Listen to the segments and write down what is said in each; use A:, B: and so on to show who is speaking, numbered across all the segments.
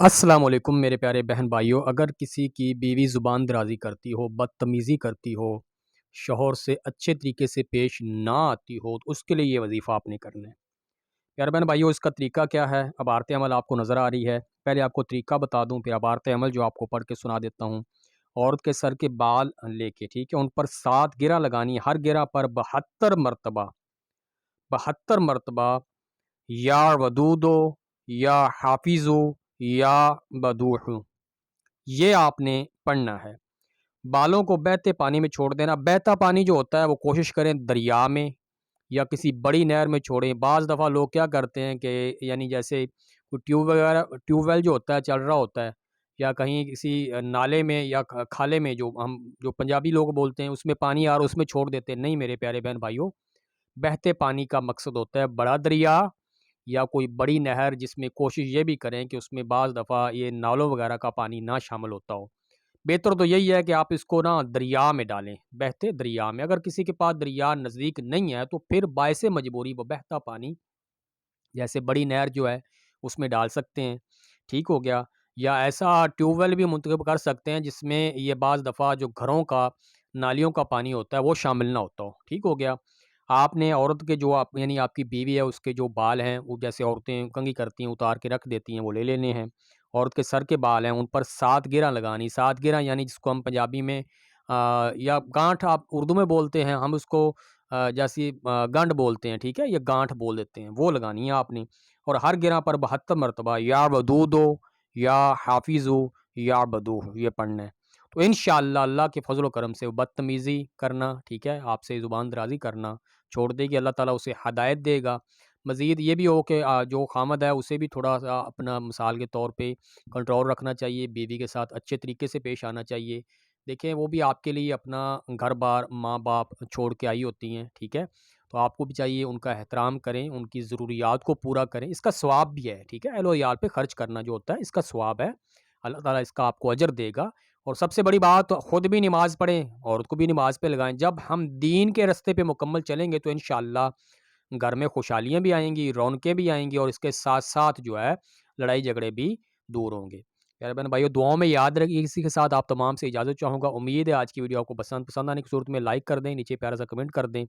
A: السلام علیکم میرے پیارے بہن بھائیوں، اگر کسی کی بیوی زبان درازی کرتی ہو، بدتمیزی کرتی ہو، شوہر سے اچھے طریقے سے پیش نہ آتی ہو، تو اس کے لیے یہ وظیفہ آپ نے کرنا ہے۔ پیارے بہن بھائیوں، اس کا طریقہ کیا ہے؟ عبارت عمل آپ کو نظر آ رہی ہے۔ پہلے آپ کو طریقہ بتا دوں، پھر عبارت عمل جو آپ کو پڑھ کے سنا دیتا ہوں۔ عورت کے سر کے بال لے کے، ٹھیک ہے، ان پر 7 گرہ لگانی ہے، ہر گرہ پر 72 مرتبہ یا ودودو یا حافظو یا بدوح، یہ آپ نے پڑھنا ہے۔ بالوں کو بہتے پانی میں چھوڑ دینا۔ بہتا پانی جو ہوتا ہے وہ کوشش کریں دریا میں یا کسی بڑی نہر میں چھوڑیں۔ بعض دفعہ لوگ کیا کرتے ہیں کہ یعنی جیسے ٹیوب ویل جو ہوتا ہے چل رہا ہوتا ہے، یا کہیں کسی نالے میں یا کھالے میں، جو پنجابی لوگ بولتے ہیں، اس میں پانی آ رہا اس میں چھوڑ دیتے ہیں۔ نہیں میرے پیارے بہن بھائیوں، بہتے پانی کا مقصد ہوتا ہے بڑا دریا یا کوئی بڑی نہر، جس میں کوشش یہ بھی کریں کہ اس میں بعض دفعہ یہ نالوں وغیرہ کا پانی نہ شامل ہوتا ہو۔ بہتر تو یہی ہے کہ آپ اس کو نا دریا میں ڈالیں، بہتے دریا میں۔ اگر کسی کے پاس دریا نزدیک نہیں ہے تو پھر باعث مجبوری وہ بہتا پانی جیسے بڑی نہر جو ہے اس میں ڈال سکتے ہیں، ٹھیک ہو گیا۔ یا ایسا ٹیوب ویل بھی منتخب کر سکتے ہیں جس میں یہ بعض دفعہ جو گھروں کا نالیوں کا پانی ہوتا ہے وہ شامل نہ ہوتا ہو، ٹھیک ہو گیا۔ آپ نے عورت کے جو یعنی آپ کی بیوی ہے اس کے جو بال ہیں، وہ جیسے عورتیں کنگھی کرتی ہیں اتار کے رکھ دیتی ہیں، وہ لے لینے ہیں۔ عورت کے سر کے بال ہیں ان پر 7 گرہ لگانی۔ 7 گرہ یعنی جس کو ہم پنجابی میں یا گانٹھ آپ اردو میں بولتے ہیں، ہم اس کو جیسی گنڈ بولتے ہیں، ٹھیک ہے، یہ گانٹھ بول دیتے ہیں، وہ لگانی ہے آپ نے۔ اور ہر گرہ پر 72 مرتبہ یا ودودو یا حافظو یا بدوح یہ پڑھنا ہے۔ تو انشاءاللہ اللہ کے فضل و کرم سے بدتمیزی کرنا، ٹھیک ہے، آپ سے زبان درازی کرنا چھوڑ دے گی، اللہ تعالیٰ اسے ہدایت دے گا۔ مزید یہ بھی ہو کہ جو خامد ہے اسے بھی تھوڑا سا اپنا مثال کے طور پہ کنٹرول رکھنا چاہیے، بیوی کے ساتھ اچھے طریقے سے پیش آنا چاہیے۔ دیکھیں وہ بھی آپ کے لیے اپنا گھر بار ماں باپ چھوڑ کے آئی ہوتی ہیں، ٹھیک ہے، تو آپ کو بھی چاہیے ان کا احترام کریں، ان کی ضروریات کو پورا کریں۔ اس کا ثواب بھی ہے، ٹھیک ہے، اہل و عیال پہ خرچ کرنا جو ہوتا ہے اس کا ثواب ہے، اللہ تعالیٰ اس کا آپ کو اجر دے گا۔ اور سب سے بڑی بات، خود بھی نماز پڑھیں، عورت کو بھی نماز پہ لگائیں۔ جب ہم دین کے رستے پہ مکمل چلیں گے تو انشاءاللہ گھر میں خوشحالیاں بھی آئیں گی، رونقیں بھی آئیں گی، اور اس کے ساتھ ساتھ جو ہے لڑائی جھگڑے بھی دور ہوں گے۔ پیارے بہن بھائیو، دعاؤں میں یاد رکھیے۔ اسی کے ساتھ آپ تمام سے اجازت چاہوں گا۔ امید ہے آج کی ویڈیو آپ کو پسند آنے کی صورت میں لائک کر دیں، نیچے پیارا سا کمنٹ کر دیں۔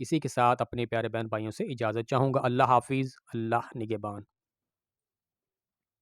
A: اسی کے ساتھ اپنے پیارے بہن بھائیوں سے اجازت چاہوں گا۔ اللہ حافظ، اللہ نگہبان۔